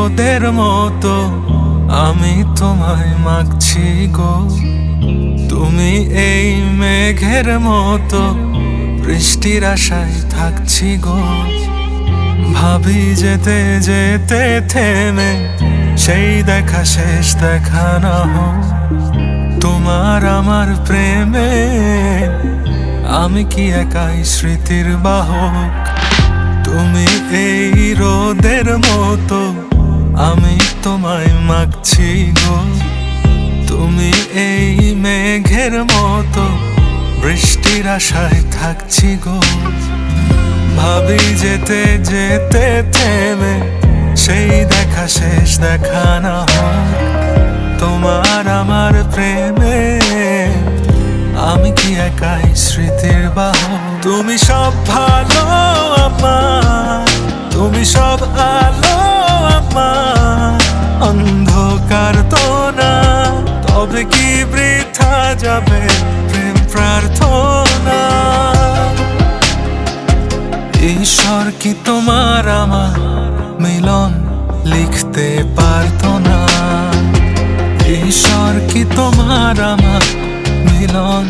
রোদের মতো আমি তোমায় মাগছি গো। তুমি এই মেঘের মতো বৃষ্টির আশায় থাকছি গো। ভাবি যেতে যেতে থেমে সেই দেখা শেষ দেখা না হোক। তোমার আমার প্রেমে আমি কি একাই স্মৃতির বাহক। তুমি এই রোদের মতো আমি তোমায় মাগছি গো। তুমি এই মেঘের মতো বৃষ্টির আশায় থাকছি গো। ভাবি যেতে যেতে থেমে সেই দেখা শেষ দেখা না হোক। তোমার আমার প্রেমে আমি কি একাই স্মৃতির বাহক। তুমি সব ভালো আমার, তুমি সব আলো আমার, অন্ধকার তো না তবে কি বৃথা যাবে প্রেম প্রার্থনা। ঈশ্বর কি তোমার আমার মিলন লিখতে পারতো না। ঈশ্বর কি তোমার আমার মিলন